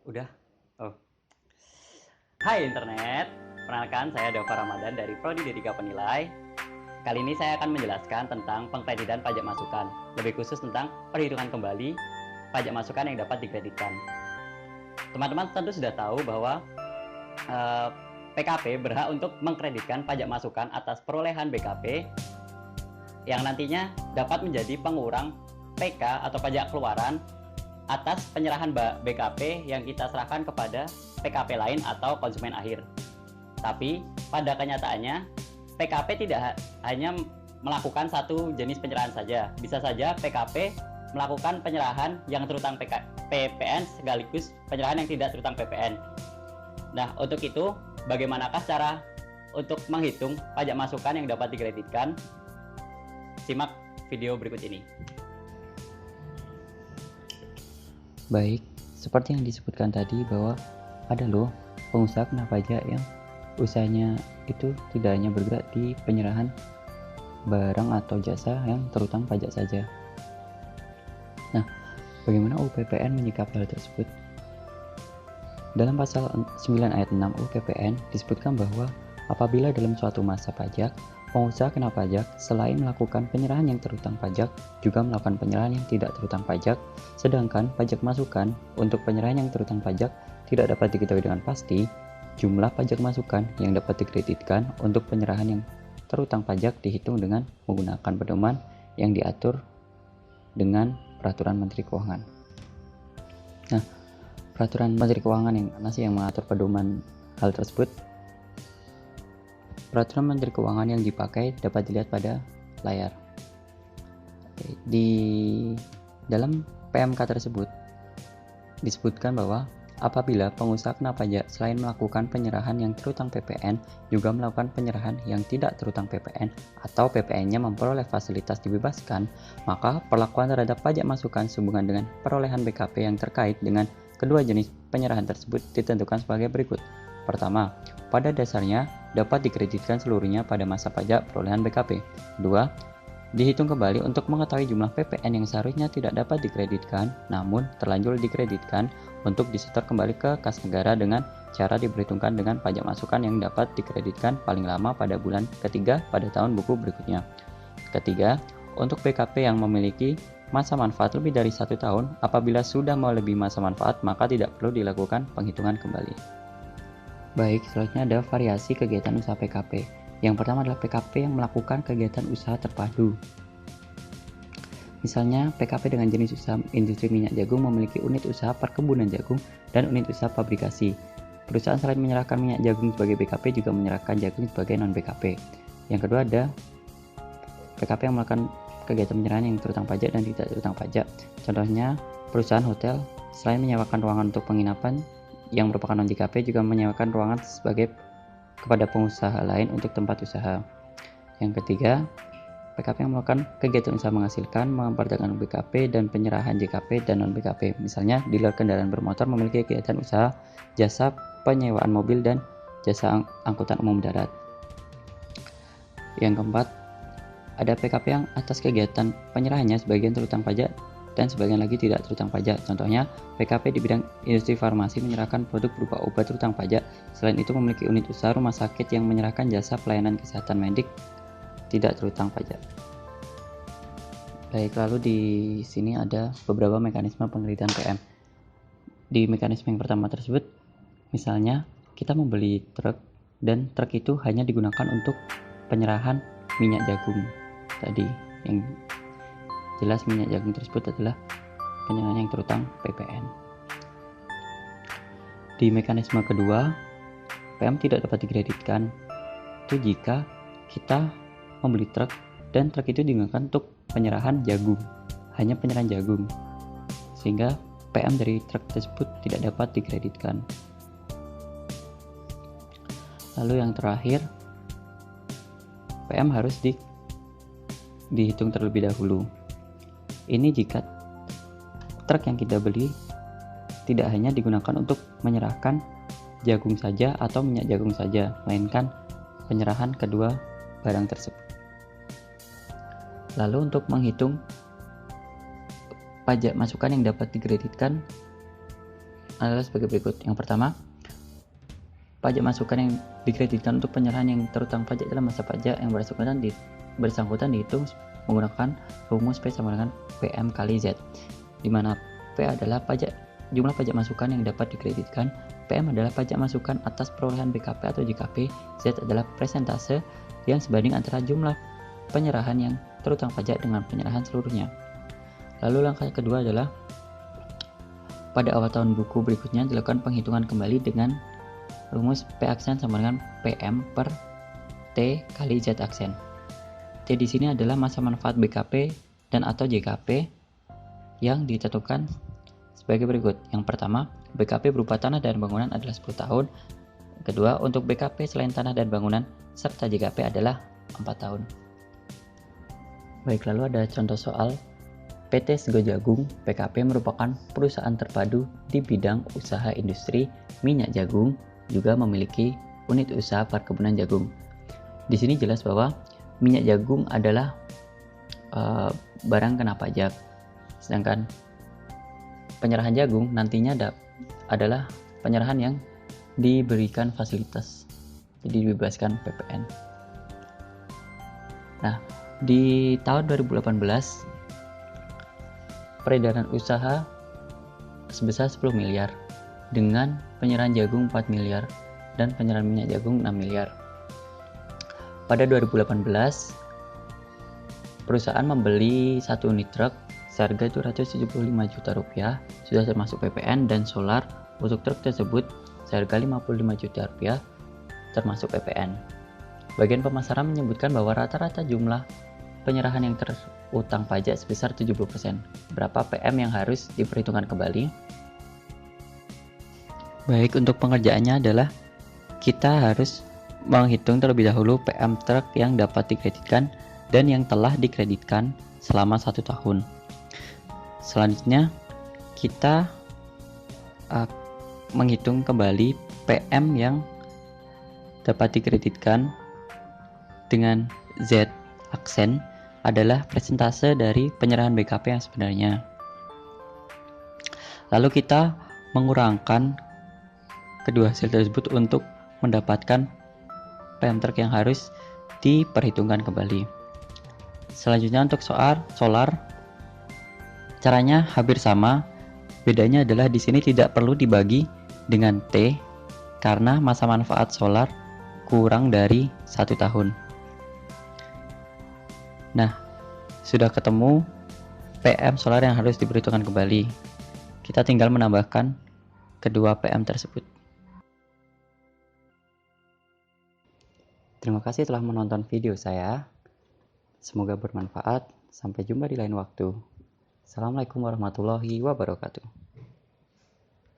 Udah. Oh. Hai internet, perkenalkan saya Dava Ramadan dari Prodi D3 Penilai. Kali ini saya akan menjelaskan tentang pengkreditan pajak masukan, lebih khusus tentang perhitungan kembali pajak masukan yang dapat dikreditkan. Teman-teman tentu sudah tahu bahwa PKP berhak untuk mengkreditkan pajak masukan atas perolehan BKP yang nantinya dapat menjadi pengurang PK atau pajak keluaran atas penyerahan BKP yang kita serahkan kepada PKP lain atau konsumen akhir. Tapi pada kenyataannya PKP tidak hanya melakukan satu jenis penyerahan saja. Bisa saja PKP melakukan penyerahan yang terutang PPN sekaligus penyerahan yang tidak terutang PPN. Nah, untuk itu bagaimanakah cara untuk menghitung pajak masukan yang dapat dikreditkan? Simak video berikut ini. Baik, seperti yang disebutkan tadi bahwa ada loh pengusaha kena pajak yang usahanya itu tidak hanya bergerak di penyerahan barang atau jasa yang terutang pajak saja. Nah, bagaimana UU PPN menyikapi hal tersebut? Dalam pasal 9 ayat 6 UU PPN disebutkan bahwa apabila dalam suatu masa pajak, pengusaha kena pajak selain melakukan penyerahan yang terutang pajak, juga melakukan penyerahan yang tidak terutang pajak, sedangkan pajak masukan untuk penyerahan yang terutang pajak tidak dapat diketahui dengan pasti, jumlah pajak masukan yang dapat dikreditkan untuk penyerahan yang terutang pajak dihitung dengan menggunakan pedoman yang diatur dengan Peraturan Menteri Keuangan. Nah, Peraturan Menteri Keuangan yang mana sih yang mengatur pedoman hal tersebut? Peraturan Menteri Keuangan yang dipakai dapat dilihat pada layar. Di dalam PMK tersebut disebutkan bahwa apabila pengusaha kena pajak selain melakukan penyerahan yang terutang PPN, juga melakukan penyerahan yang tidak terutang PPN atau PPN-nya memperoleh fasilitas dibebaskan, maka perlakuan terhadap pajak masukan sehubungan dengan perolehan BKP yang terkait dengan kedua jenis penyerahan tersebut ditentukan sebagai berikut. Pertama, pada dasarnya dapat dikreditkan seluruhnya pada masa pajak perolehan BKP. Kedua, dihitung kembali untuk mengetahui jumlah PPN yang seharusnya tidak dapat dikreditkan, namun terlanjur dikreditkan untuk disetor kembali ke kas negara dengan cara diperhitungkan dengan pajak masukan yang dapat dikreditkan paling lama pada bulan ketiga pada tahun buku berikutnya. Ketiga, untuk BKP yang memiliki masa manfaat lebih dari 1 tahun, apabila sudah melebihi masa manfaat, maka tidak perlu dilakukan penghitungan kembali. Baik, selanjutnya ada variasi kegiatan usaha PKP. Yang pertama adalah PKP yang melakukan kegiatan usaha terpadu. Misalnya, PKP dengan jenis usaha industri minyak jagung memiliki unit usaha perkebunan jagung dan unit usaha pabrikasi. Perusahaan selain menyerahkan minyak jagung sebagai BKP juga menyerahkan jagung sebagai non-BKP. Yang kedua ada PKP yang melakukan kegiatan penyerahan yang terutang pajak dan tidak terutang pajak. Contohnya, perusahaan hotel selain menyewakan ruangan untuk penginapan yang merupakan non-JKP juga menyewakan ruangan sebagai kepada pengusaha lain untuk tempat usaha. Yang ketiga, PKP yang melakukan kegiatan usaha menghasilkan, memperdagangkan BKP dan penyerahan JKP dan non-BKP. Misalnya, dealer kendaraan bermotor memiliki kegiatan usaha jasa penyewaan mobil dan jasa angkutan umum darat. Yang keempat, ada PKP yang atas kegiatan penyerahannya sebagian terutang pajak dan sebagian lagi tidak terutang pajak. Contohnya, PKP di bidang industri farmasi menyerahkan produk berupa obat terutang pajak. Selain itu memiliki unit usaha rumah sakit yang menyerahkan jasa pelayanan kesehatan medik tidak terutang pajak. Baik, lalu di sini ada beberapa mekanisme penkreditan PM. Di mekanisme yang pertama tersebut, misalnya kita membeli truk dan truk itu hanya digunakan untuk penyerahan minyak jagung tadi, yang jelas minyak jagung tersebut adalah penyerahan yang terutang PPN. Di mekanisme kedua, PM tidak dapat dikreditkan itu jika kita membeli truk dan truk itu digunakan untuk penyerahan jagung, hanya penyerahan jagung, sehingga PM dari truk tersebut tidak dapat dikreditkan. Lalu yang terakhir, PM harus dihitung terlebih dahulu. Ini jika truk yang kita beli tidak hanya digunakan untuk menyerahkan jagung saja atau minyak jagung saja, melainkan penyerahan kedua barang tersebut. Lalu untuk menghitung pajak masukan yang dapat dikreditkan, adalah sebagai berikut. Yang pertama, pajak masukan yang dikreditkan untuk penyerahan yang terutang pajak dalam masa pajak yang bersangkutan dihitung menggunakan rumus P sama dengan PM kali Z, di mana P adalah jumlah pajak masukan yang dapat dikreditkan, PM adalah pajak masukan atas perolehan BKP atau JKP, Z adalah persentase yang sebanding antara jumlah penyerahan yang terutang pajak dengan penyerahan seluruhnya. Lalu langkah kedua adalah pada awal tahun buku berikutnya dilakukan penghitungan kembali dengan rumus P aksen sama dengan PM per T kali Z aksen. T di sini adalah masa manfaat BKP dan atau JKP yang ditentukan sebagai berikut. Yang pertama, BKP berupa tanah dan bangunan adalah 10 tahun. Kedua, untuk BKP selain tanah dan bangunan serta JKP adalah 4 tahun. Baik, lalu ada contoh soal. PT Sego Jagung PKP merupakan perusahaan terpadu di bidang usaha industri minyak jagung, juga memiliki unit usaha perkebunan jagung. Di sini jelas bahwa minyak jagung adalah barang kena pajak, sedangkan penyerahan jagung nantinya adalah penyerahan yang diberikan fasilitas, jadi dibebaskan PPN. Nah, di tahun 2018 peredaran usaha sebesar 10 miliar dengan penyerahan jagung 4 miliar dan penyerahan minyak jagung 6 miliar. Pada 2018 perusahaan membeli satu unit truk seharga 275 juta rupiah sudah termasuk PPN, dan solar untuk truk tersebut seharga 55 juta rupiah termasuk PPN. Bagian pemasaran menyebutkan bahwa rata-rata jumlah penyerahan yang terutang pajak sebesar 70%. Berapa PM yang harus diperhitungkan kembali? Baik, untuk pengerjaannya adalah kita harus menghitung terlebih dahulu PM truk yang dapat dikreditkan dan yang telah dikreditkan selama 1 tahun. Selanjutnya kita menghitung kembali PM yang dapat dikreditkan dengan Z aksen adalah persentase dari penyerahan BKP yang sebenarnya. Lalu kita mengurangkan kedua hasil tersebut untuk mendapatkan PM truk yang harus diperhitungkan kembali. Selanjutnya untuk solar, caranya hampir sama. Bedanya adalah di sini tidak perlu dibagi dengan T karena masa manfaat solar kurang dari 1 tahun. Nah, sudah ketemu PM solar yang harus diperhitungkan kembali. Kita tinggal menambahkan kedua PM tersebut. Terima kasih telah menonton video saya. Semoga bermanfaat. Sampai jumpa di lain waktu. Assalamualaikum warahmatullahi wabarakatuh.